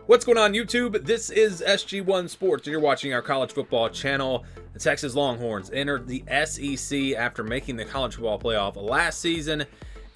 What's going on, YouTube? This is SG1 Sports, and you're watching our college football channel. The Texas Longhorns entered the SEC after making the college football playoff last season,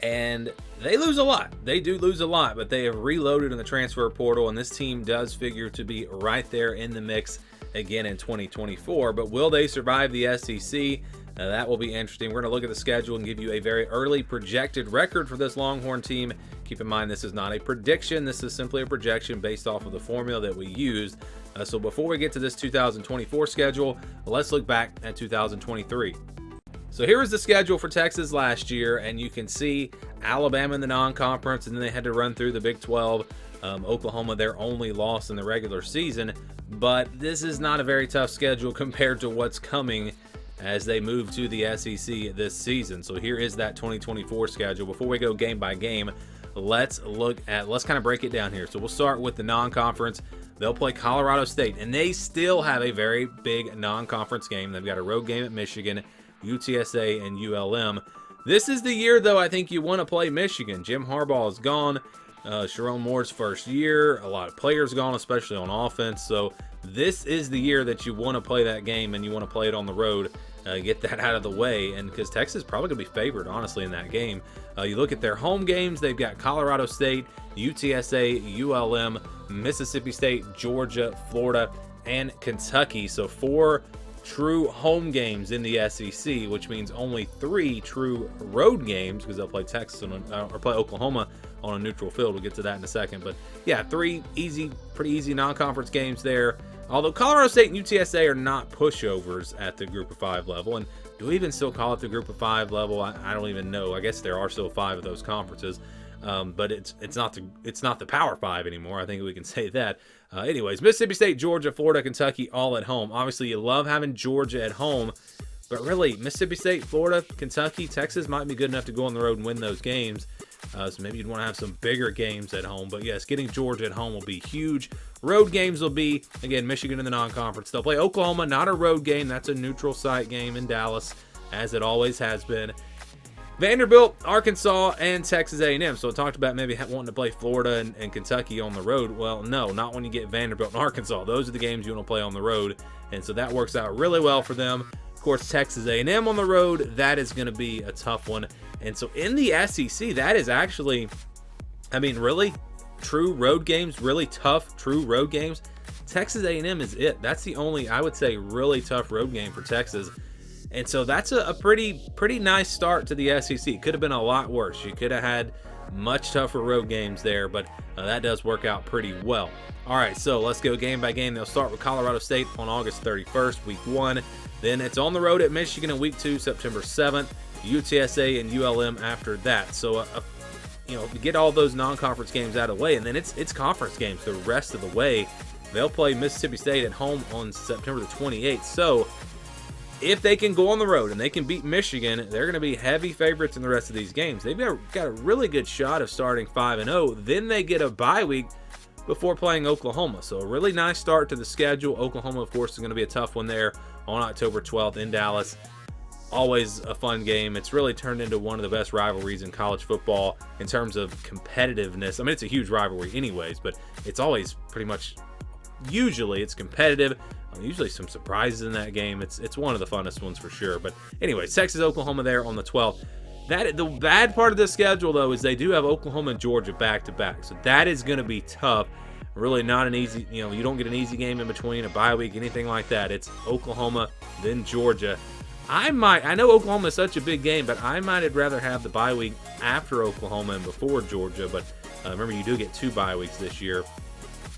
and they lose a lot. They do lose a lot, but they have reloaded in the transfer portal, and this team does figure to be right there in the mix again in 2024. But will they survive the SEC? That will be interesting. We're going to look at the schedule and give you a very early projected record for this Longhorn team. Keep in mind, this is not a prediction. This is simply a projection based off of the formula that we used. So before we get to this 2024 schedule, let's look back at 2023. So here is the schedule for Texas last year, and you can see Alabama in the non-conference, and then they had to run through the Big 12. Oklahoma, their only loss in the regular season. But this is not a very tough schedule compared to what's coming as they move to the SEC this season. So here is that 2024 schedule. Before we go game by game, let's kind of break it down here. So we'll start with the non-conference. They'll play Colorado State, and they still have a very big non-conference game. They've got a road game at Michigan, UTSA, and ULM. This is the year, though, I think you want to play Michigan. Jim Harbaugh is gone. Sharon Moore's first year. A lot of players gone, especially on offense. So this is the year that you want to play that game, and you want to play it on the road. Get that out of the way, and because Texas is probably going to be favored, honestly, in that game. You look at their home games, they've got Colorado State, UTSA, ULM, Mississippi State, Georgia, Florida, and Kentucky. So 4 true home games in the SEC, which means only 3 true road games, because they'll play Texas or play Oklahoma on a neutral field. We'll get to that in a second. But yeah, 3 pretty easy non-conference games there. Although Colorado State and UTSA are not pushovers at the Group of 5 level. And do we even still call it the Group of 5 level? I don't even know. I guess there are still 5 of those conferences. But it's not the Power 5 anymore. I think we can say that. Anyways, Mississippi State, Georgia, Florida, Kentucky, all at home. Obviously, you love having Georgia at home. But really, Mississippi State, Florida, Kentucky, Texas might be good enough to go on the road and win those games. So maybe you'd want to have some bigger games at home. But yes, getting Georgia at home will be huge. Road games will be, again, Michigan in the non-conference. They'll play Oklahoma, not a road game. That's a neutral site game in Dallas, as it always has been. Vanderbilt, Arkansas, and Texas A&M. So I talked about maybe wanting to play Florida and Kentucky on the road. Well, no, not when you get Vanderbilt and Arkansas. Those are the games you want to play on the road. And so that works out really well for them. Of course, Texas A&M on the road, that is going to be a tough one. And so in the SEC, that is actually, really true road games, really tough true road games. Texas A&M is it. That's the only, I would say, really tough road game for Texas. And so that's a pretty nice start to the SEC. Could have been a lot worse. You could have had much tougher road games there, but that does work out pretty well. All right, so let's go game by game. They'll start with Colorado State on August 31st, week 1. Then it's on the road at Michigan in week 2, September 7th. UTSA and ULM after that. So, get all those non-conference games out of the way, and then it's conference games the rest of the way. They'll play Mississippi State at home on September the 28th. So, if they can go on the road and they can beat Michigan, they're going to be heavy favorites in the rest of these games. They've got a really good shot of starting 5-0. Then they get a bye week before playing Oklahoma. So, a really nice start to the schedule. Oklahoma, of course, is going to be a tough one there on October 12th in Dallas. Always a fun game. It's really turned into one of the best rivalries in college football in terms of competitiveness. It's a huge rivalry anyways, but it's always pretty much, usually it's competitive. Usually some surprises in that game. It's one of the funnest ones for sure. But anyways, Texas, Oklahoma there on the 12th. The bad part of the schedule, though, is they do have Oklahoma and Georgia back-to-back. So that is going to be tough. Really not an easy, you don't get an easy game in between, a bye week, anything like that. It's Oklahoma, then Georgia. I know Oklahoma is such a big game, but I might have rather have the bye week after Oklahoma and before Georgia. But remember, you do get 2 bye weeks this year.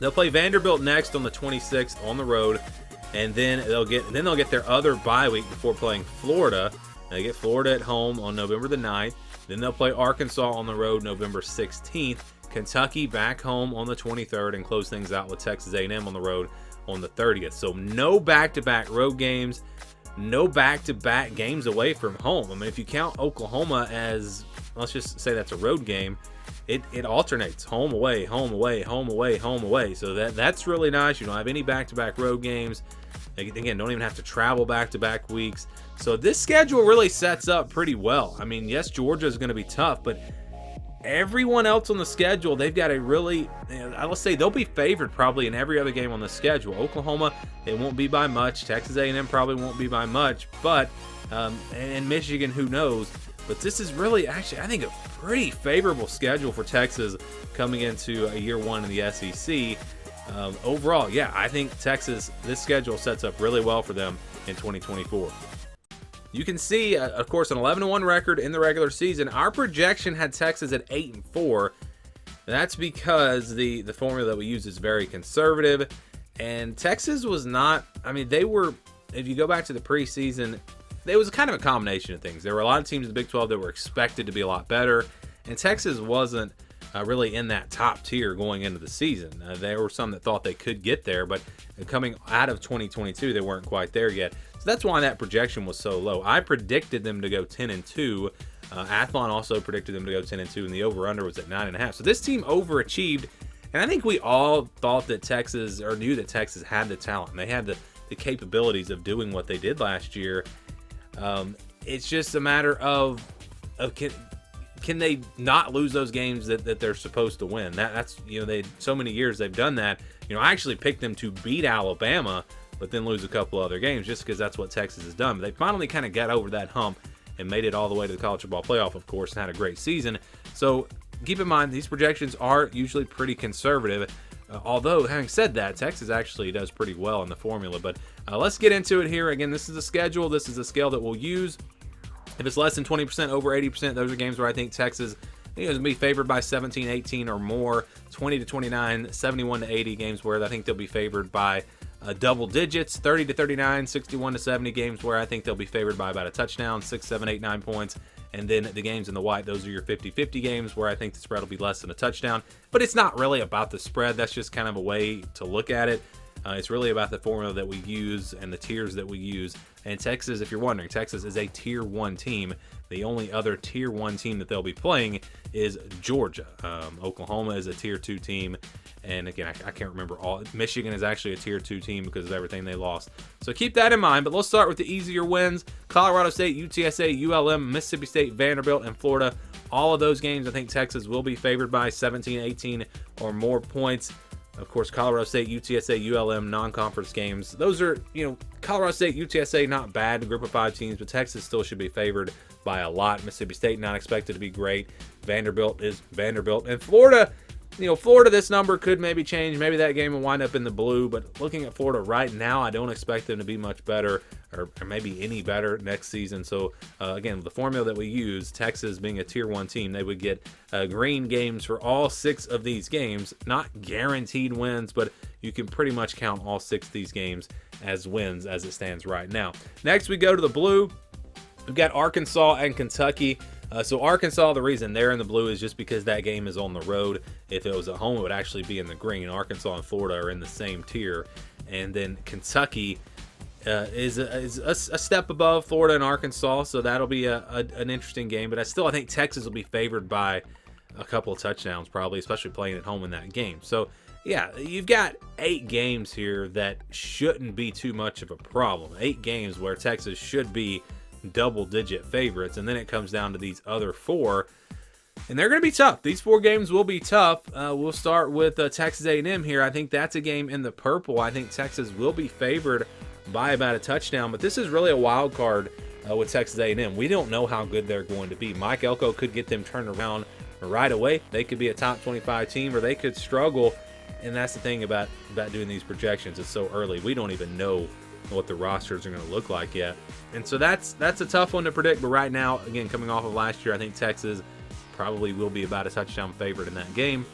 They'll play Vanderbilt next on the 26th on the road, and then they'll get their other bye week before playing Florida. They get Florida at home on November the 9th. Then they'll play Arkansas on the road November 16th. Kentucky back home on the 23rd, and close things out with Texas A&M on the road on the 30th. So no back-to-back road games. No back-to-back games away from home. If you count Oklahoma as, let's just say that's a road game, it alternates home away, home away, home away, home away. So that's really nice. You don't have any back-to-back road games. Again, don't even have to travel back-to-back weeks. So this schedule really sets up pretty well. Yes, Georgia is going to be tough, but Everyone else on the schedule, they've got a really, let's say they'll be favored probably in every other game on the schedule. Oklahoma, it won't be by much. Texas A&M probably won't be by much, but and Michigan, who knows? But this is really, actually, I think a pretty favorable schedule for Texas coming into a year one in the SEC. Overall, yeah, I think Texas, this schedule sets up really well for them in 2024. You can see, of course, an 11-1 record in the regular season. Our projection had Texas at 8-4. That's because the formula that we use is very conservative. And Texas was not, I mean, they were, if you go back to the preseason, it was kind of a combination of things. There were a lot of teams in the Big 12 that were expected to be a lot better. And Texas wasn't really in that top tier going into the season. There were some that thought they could get there, but coming out of 2022, they weren't quite there yet. So that's why that projection was so low. I predicted them to go 10-2. Athlon also predicted them to go 10-2, and the over/under was at 9.5. So this team overachieved, and I think we all thought that Texas, or knew that Texas had the talent, and they had the capabilities of doing what they did last year. It's just a matter of can they not lose those games that they're supposed to win? That's they so many years they've done that. I actually picked them to beat Alabama, but then lose a couple other games just because that's what Texas has done. But they finally kind of got over that hump and made it all the way to the college football playoff, of course, and had a great season. So keep in mind, these projections are usually pretty conservative. Although, having said that, Texas actually does pretty well in the formula. But let's get into it here. Again, this is a schedule. This is a scale that we'll use. If it's less than 20%, over 80%, those are games where I think Texas is going to be favored by 17, 18 or more. 20-29, 71-80 games where I think they'll be favored by double digits. 30-39, 61-70 games where I think they'll be favored by about a touchdown, 6, 7, 8, 9 points. And then the games in the white, those are your 50-50 games where I think the spread will be less than a touchdown. But it's not really about the spread. That's just kind of a way to look at it. It's really about the formula that we use and the tiers that we use. And Texas, if you're wondering, Texas is a Tier 1 team. The only other Tier 1 team that they'll be playing is Georgia. Oklahoma is a Tier 2 team. And again, I can't remember all. Michigan is actually a Tier 2 team because of everything they lost. So keep that in mind. But let's start with the easier wins. Colorado State, UTSA, ULM, Mississippi State, Vanderbilt, and Florida. All of those games, I think Texas will be favored by 17, 18 or more points. Of course, Colorado State, UTSA, ULM, non-conference games. Those are, Colorado State, UTSA, not bad, group of 5 teams, but Texas still should be favored by a lot. Mississippi State, not expected to be great. Vanderbilt is Vanderbilt. And Florida, Florida, this number could maybe change. Maybe that game will wind up in the blue, but looking at Florida right now, I don't expect them to be much better or maybe any better next season. So, again, the formula that we use, Texas being a Tier 1 team, they would get green games for all 6 of these games. Not guaranteed wins, but you can pretty much count all 6 of these games as wins as it stands right now. Next, we go to the blue. We've got Arkansas and Kentucky. So Arkansas, the reason they're in the blue is just because that game is on the road. If it was at home, it would actually be in the green. Arkansas and Florida are in the same tier. And then Kentucky is a step above Florida and Arkansas, so that'll be an interesting game. But I think Texas will be favored by a couple of touchdowns probably, especially playing at home in that game. So, yeah, you've got 8 games here that shouldn't be too much of a problem. 8 games where Texas should be double-digit favorites, and then it comes down to these other 4, and they're going to be tough. These 4 games will be tough. We'll start with Texas A&M here. I think that's a game in the purple. I think Texas will be favored by about a touchdown, but this is really a wild card with Texas A&M. We don't know how good they're going to be. Mike Elko could get them turned around right away. They could be a top 25 team, or they could struggle, and that's the thing about doing these projections. It's so early. We don't even know what the rosters are going to look like yet. And so that's a tough one to predict, but right now, again, coming off of last year, I think Texas probably will be about a touchdown favorite in that game.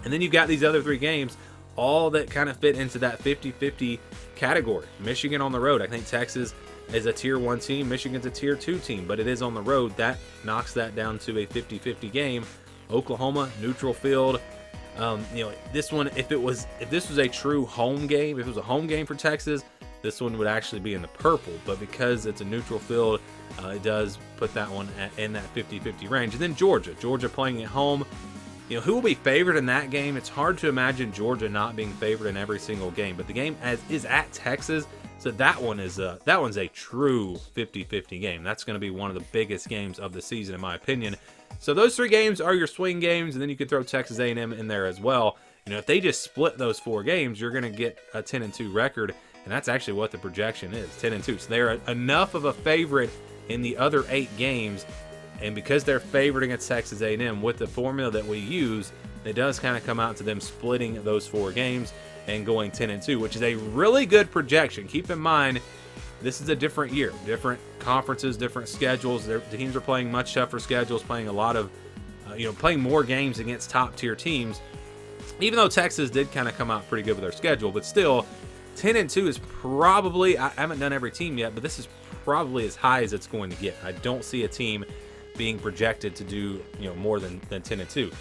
And then you've got these other 3 games, all that kind of fit into that 50-50 category. Michigan on the road. I think Texas is a Tier 1 team. Michigan's a Tier 2 team, but it is on the road. That knocks that down to a 50-50 game. Oklahoma, neutral field. This one, if this was a true home game, if it was a home game for Texas, this one would actually be in the purple, but because it's a neutral field, it does put that one in that 50-50 range. And then Georgia playing at home. Who will be favored in that game? It's hard to imagine Georgia not being favored in every single game, but the game is at Texas, so that one's a true 50-50 game. That's going to be one of the biggest games of the season, in my opinion. So those 3 games are your swing games, and then you could throw Texas A&M in there as well. If they just split those 4 games, you're going to get a 10-2 record, and that's actually what the projection is, 10-2. So they're enough of a favorite in the other 8 games, and because they're favored against Texas A&M with the formula that we use, it does kind of come out to them splitting those 4 games and going 10-2, which is a really good projection. Keep in mind, this is a different year, different conferences, different schedules. The teams are playing much tougher schedules, playing a lot of, playing more games against top-tier teams. Even though Texas did kind of come out pretty good with their schedule, but still, 10-2 is probably, I haven't done every team yet, but this is probably as high as it's going to get. I don't see a team being projected to do, more than 10-2.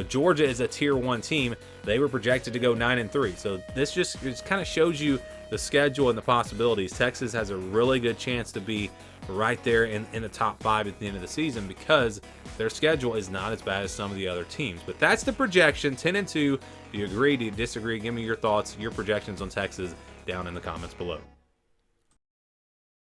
Georgia is a tier 1 team. They were projected to go 9-3. So this just kind of shows you the schedule and the possibilities. Texas has a really good chance to be right there in the top 5 at the end of the season because their schedule is not as bad as some of the other teams. But that's the projection, 10-2. Do you agree? Do you disagree? Give me your thoughts, your projections on Texas down in the comments below.